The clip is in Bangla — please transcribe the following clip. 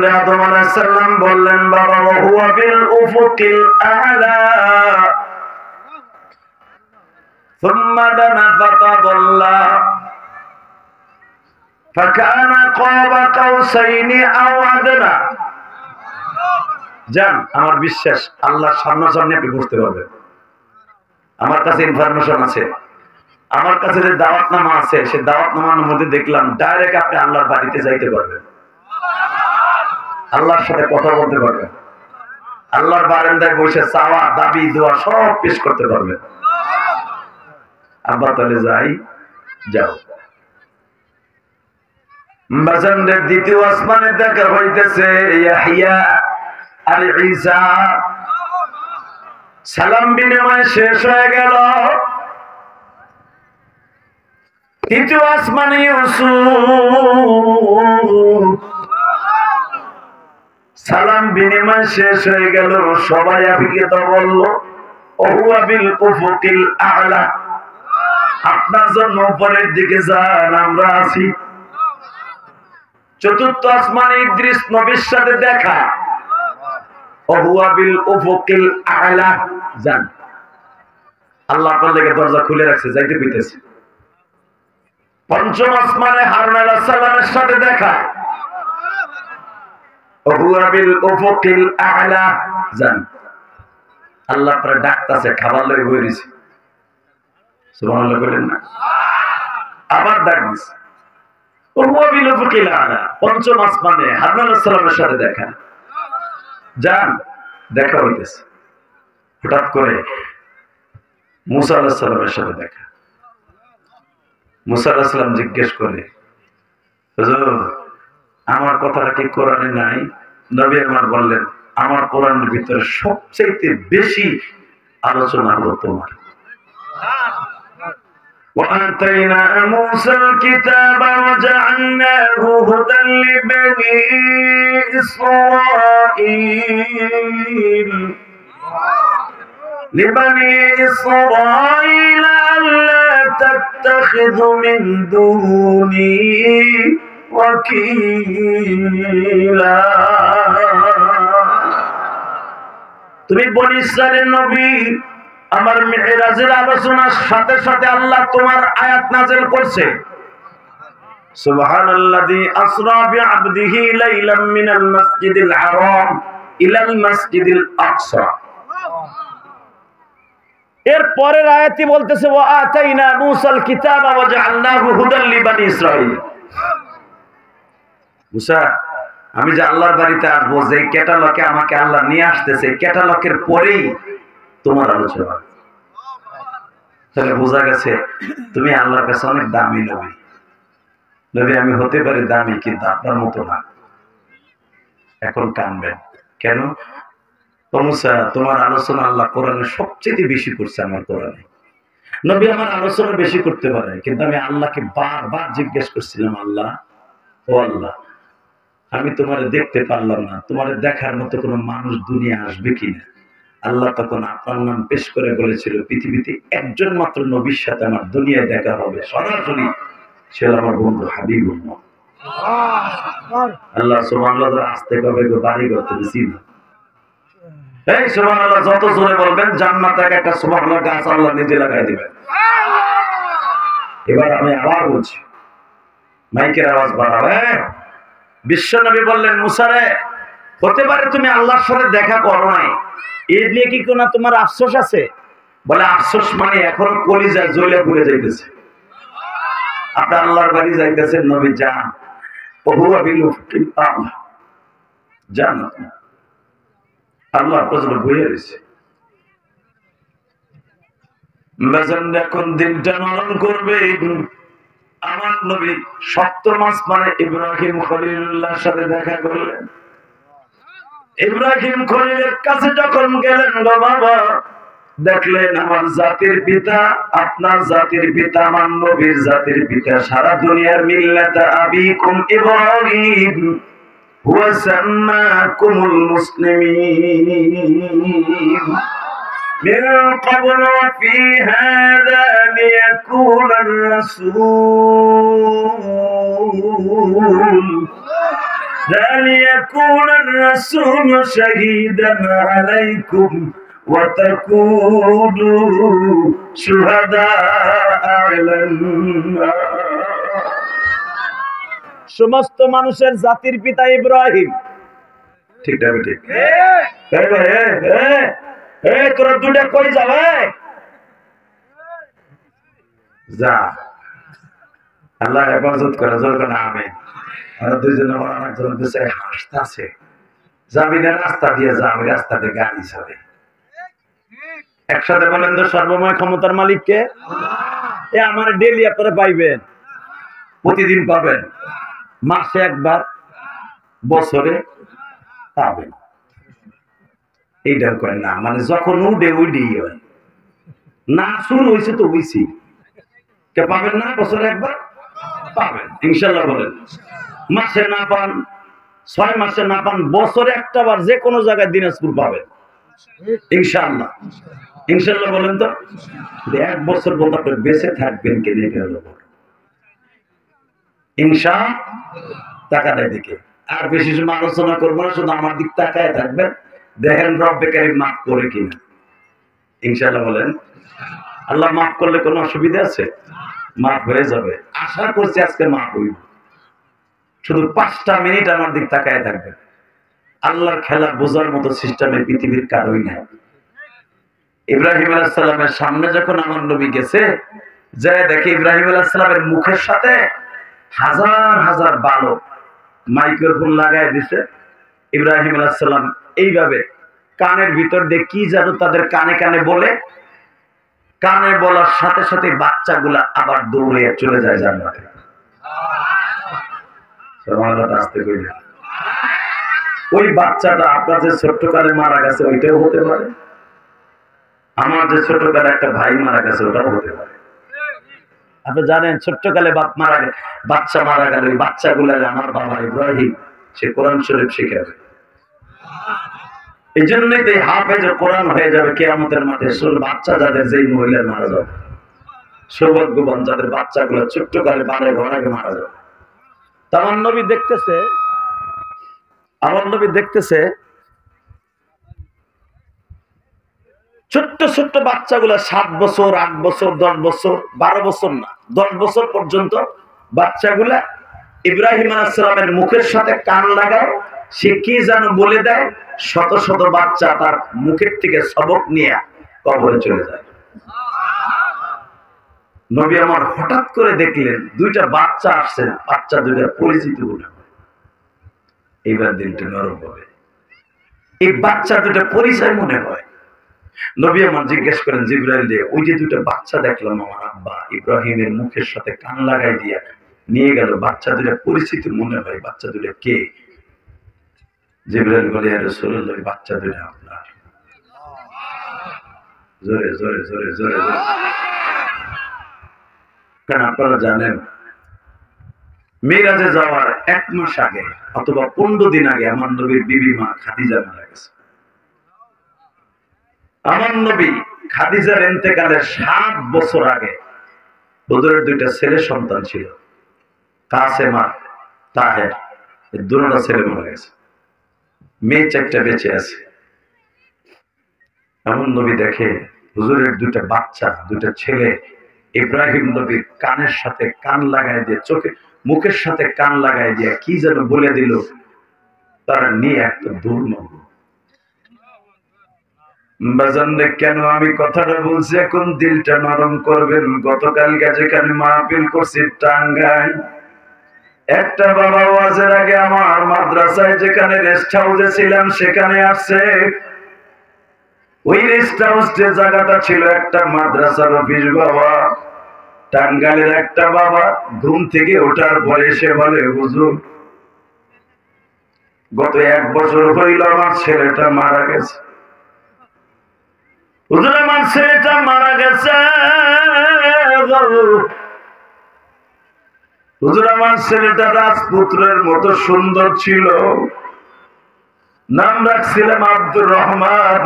রে আদম আলাইহিস সালাম বললেন বাবা ওয়া হুয়া বিল উফুকিল আ'লা সুম্মা দানা ফাতাদাল্লা ফাকানা কাবা কাউসাইনি আও আদনা। জান আমার বিশ্বাস আল্লাহর সামনাসামনি আপনি বুঝতে পারবেন। আমার কাছে ইনফরমেশন আছে, আমার কাছে যে দাওয়াতনামা আছে সে দাওয়াতনামার মধ্যে দেখলাম ডাইরেক্ট আপনি আল্লাহর বাড়িতে যাইতে পারবেন, আল্লাহর সাথে কথা বলতে পারবেন, আল্লাহর বারান্দায় বসে চাওয়া দাবি দোয়া সব পেশ করতে পারবেন। আব্বা তাহলে যাই, যাও। বাজানদের দ্বিতীয় আসমানে দেখা হইতেছে ইয়াহইয়া আর ঈসা, সালাম বিনিময় শেষ হয়ে গেল। তৃতীয় আসমানে ইউসুফ, সালাম বিনিময় শেষ হয়ে গেল। সবাই আপিকে তো বলল ওহুয়া বিল উফুকিল আ'লা, আপনার জন্য উপরের দিকে যান, আমরা আছি। চতুর্থ আসমানে ইদ্রিস নবীর সাথে দেখা, ওহুয়া বিল উফুকিল আ'লা, যান। আল্লাহ আপনার লেগে দরজা খুলে রাখছে, যাইতে কইতেছে। পঞ্চম আসমানে হারুন আলাইহিস সালামের সাথে দেখা, ওহুয়া বিল উফুকিল আ'লা, যান। আল্লাহ আপনার ডাকতেছে, খাবার লয়ে বই রইছে, সুবহানাল্লাহ বলেন না। আবার ডাক দিছে, ওহুয়া বিল উফুকিল আ'লা, পঞ্চম আসমানে হারুন আলাইহিস সালামের সাথে দেখা, যান। দেখা হইতেছে। হঠাৎ করে মুসা আলাইহিস সালামের সাথে দেখা। মুসা আলাইহিস সালাম জিজ্ঞেস করে, হুজুর আমার কথাটা কি কোরআনে নাই? নবী আমার বললেন আমার কোরআনের ভিতরে সবচেয়ে বেশি আলোচনা হলো তোমার। وآتينا موسى الكتاب وجعلناه هدى لبني إسرائيل ألا تتخذوا من دوني وكيلا। তুমি বনী ইসরাইলের নবী, আমার মিরাজের আলোচনার সাথে সাথে আল্লাহ তোমার আয়াত নাযিল করছে। সুবহানাল্লাযী আসরা বিআবদিহি লাইলাম মিনাল মাসজিদিল হারাম ইলাল মাসজিদিল আকসা। এর পরের আয়াতই বলতেছে ওয়া আতাইনা মূসাল কিতাবা ওয়া জাআলনাহু হুদাল লিবানি ইসরাঈল। মুসা, আমি যে আল্লাহর বাড়িতে আসবো, যে ক্যাটালগে আমাকে আল্লাহ নিয়ে আসতেছে, ক্যাটালগের পরেই তোমার আলোচনা। তাহলে বোঝা গেছে তুমি আল্লাহর কাছে অনেক দামি নবী। নবী আমি হতে পারি দামি, কিন্তু আপনার মতো না। এখন কানবেন কেন? মুসা তোমার আলোচনা আল্লাহ কোরআনে সবচেয়ে বেশি করছে। আমার কোরআনে নবী আমার আলোচনা বেশি করতে পারে, কিন্তু আমি আল্লাহকে বারবার জিজ্ঞেস করছিলাম, আল্লাহ ও আল্লাহ আমি তোমার দেখতে পারলাম না, তোমার দেখার মতো কোনো মানুষ দুনিয়া আসবে কিনা। আল্লাহ তখন আপনার নাম পেশ করে বলেছিল পৃথিবীতে একজন মাত্র নবীর সাথে আমার দুনিয়ায় দেখা হবে সরাসরি, সে আমার বন্ধু হাবিবুল্লাহ। আল্লাহ সুবহানাল্লাহ আসতে কবে গো বাড়ি করতে বেশি না। এই সুবহানাল্লাহ যত জোরে বলবেন জান্নাতে একটা সুবহানাল্লাহ গাছ আল্লাহ নিজে লাগাই দিবেন। এবার আমি আবার বলছি, মাইকের আওয়াজ বাড়াও। বিশ্ব নবী বললেন মুসা রে, হতে পারে তুমি আল্লাহর সাথে দেখা করো নাই, এর নিয়ে কি কোনো তোমার আফসোস আছে? বলে আফসোস মানে এখনো কলিজা জ্বলে পুড়ে যাইতেছে। আপনি আল্লাহর বাড়ি যাইতেছেন, নবী যান, ওহুয়া বিল উফুকিল আ'লা, যান। আল্লাহ প্রজন্ম বইয়ে রয়েছে। এখন দিনটা নরম করবে। আমার নবী সপ্তম আসমানে ইব্রাহিম খলিলুল্লাহর সাথে দেখা করলেন। ইব্রাহিম খলিলের কাছে যখন গেলেন, গো বাবা দেখলেন আমার জাতির পিতা, আপনার জাতির পিতা, আমার নবীর জাতির পিতা, সারা দুনিয়ার মিল্লাত আবিকুম ইব্রাহিম হুয়া সাম্মাকুমুল মুসলিমিন من قبل وفي هذا ليكون الرسول ليكون الرسول شهيدا عليكم وتكونوا شهداء على الناس। সমস্ত মানুষের জাতির পিতা ইব্রাহিম, ঠিক না ঠিক? তোরা দুটা কই যাবে? যা, আল্লাহ হেফাজত করে। জোর না আমি দুইজনে একজন হাসতেছে, যাবি না রাস্তা দিয়ে যাবি, রাস্তা দিয়ে গাড়ি চলে। একসাথে বলেন তো সর্বময় ক্ষমতার মালিককে। এ আমার ডেলি আপনারা পাইবেন, প্রতিদিন পাবেন, মাসে একবার, বছরে পাবেন। এইটা কয় না, মানে যখন উঠে উঠেই হয় না, শুরু হয়েছে তো হয়েছি, কে পাবেন না? বছরে একবার পাবেন ইনশাল্লাহ। বলেন মাসে না পান, 6 মাসে না পান, বছরে একটা বার যে কোনো জায়গায় দিনাজপুর পাবেন ইনশাল্লাহ। ইনশাল্লাহ বলেন তো। 1 বছর বলতে আপনি বেঁচে থাকবেন কেন? এটা হলো ইনশা টাকাটার দিকে। আর বেশি সময় আলোচনা করবো না, শুধু আমার দিক তাকায় থাকবেন, দেখেন রব্বে কারীম মাফ করে কিনা। ইনশাল্লাহ বলেন। আল্লাহ মাফ করলে কোনো অসুবিধা আছে? মাফ হয়ে যাবে, আশা করছি আজকে মাফ হইব। শুধু 5টা মিনিট আমার দিক তাকায় থাকবেন। আল্লাহর খেলা বোঝার মতো সিস্টেমে পৃথিবীর কারোই নাই। ইব্রাহিম আলাইহিস সালামের সামনে যখন আমার নবী গেছে, যে দেখে ইব্রাহিম আলাইহিস সালামের মুখের সাথে হাজার হাজার বালক মাইক্রোফোন লাগায় দিছে। ইব্রাহিম আলাইহিস সালাম এইভাবে কানের ভিতর দিয়ে কি যেন তাদের কানে কানে বলে, কানে বলার সাথে সাথে বাচ্চাগুলা আবার দৌড়ে চলে যায় জান্নাতে। ওই বাচ্চাটা আপনার যে ছোট্ট কালে মারা গেছে ওইটাও হতে পারে, আমার যে ছোট্ট কালে একটা ভাই মারা গেছে ওটাও হতে পারে। আপনি জানেন ছোট্ট কালে বাচ্চা মারা গেল, ওই বাচ্চাগুলা আমার বাবা ইব্রাহিম সে কোরআন শরীফ শিখাবে। এই জন্যই তো হাফেজ কোরআন হয়ে যাবে কিয়ামতের মাঠে। বাচ্চা যাদের, যেই মহিলার মারা যাবে, সৌভাগ্যবান যাদের বাচ্চাগুলো ছোট্ট কালে বারে ঘরে মারা যাবে। আমার নবী দেখতেছে ছোট্ট ছোট্ট বাচ্চাগুলা 7 বছর, 8 বছর, 10 বছর, 12 বছর না, 10 বছর পর্যন্ত বাচ্চাগুলা ইব্রাহিম আলাইহিস সালামের মুখের সাথে কান লাগায়, সে কি যেন বলে দেয়, শত শত বাচ্চা তার মুখের থেকে সবক নিয়ে কবরে চলে যায়। নবী আমার হঠাৎ করে দেখলেন 2টা বাচ্চা আসছে, বাচ্চা 2টা পরিচিত মনে হয়। এইবার দিনটা নরম হবে, এই বাচ্চা 2টা পরিচয় মনে হয়। নবী আমার জিজ্ঞেস করেন জিবরাইল দিয়ে, ওই যে 2টা বাচ্চা দেখলাম আমার আব্বা ইব্রাহিমের মুখের সাথে কান লাগাই দিয়া নিয়ে গেল, বাচ্চা 2টা পরিচিত মনে হয়, বাচ্চা 2টা কে? জিবরাইল বলে, ইয়া রাসূলুল্লাহ, বাচ্চা 2টা আপনার। জোরে জোরে জোরে জোরে জোরে। কারণ আপনারা জানেন মিরাজে যাওয়ার 1 মাস আগে অথবা 15 দিন আগে আমার নবীর বিবি মা খাদিজা মারা গেছে। আমার নবী খাদিজার ইন্তেকালের 7 বছর আগে হুজুরের 2টা ছেলে সন্তান ছিল, কাসেম আর তাহের। এই 2টা ছেলে মারা গেছে, মেয়ে 4টা বেঁচে আছে। আমার নবী দেখে হুজুরের 2টা বাচ্চা, 2টা ছেলে ইব্রাহিম নবীর কানের সাথে কান লাগাই দিয়ে, মুখের সাথে কান লাগাই দিয়ে কি যেন বলে দিল, তারা নিয়ে একটা দূর নব। কেন আমি কথাটা বলছি, এখন দিলটা নরম করবেন। গতকালকে যেখানে মাহফিল করছি টাঙ্গাইল, একটা বাবা ওয়াজের আগে আমার মাদ্রাসায় যেখানে রেস্ট হাউসে ছিলাম সেখানে আসছে। ওই রেস্ট হাউস যে জায়গাটা ছিল একটা মাদ্রাসার অফিস। বাবা টাঙ্গাইলের একটা বাবা ঘুম থেকে ওঠার পরে সে বলে, হুজুর গত 1 বছর হইল আমার ছেলেটা মারা গেছে। হুজুর আমার ছেলেটা মারা গেছে, হুজুর আমার ছেলেটা রাজপুত্রের মতো সুন্দর ছিল, নাম রাখছিলাম আব্দুর রহমান।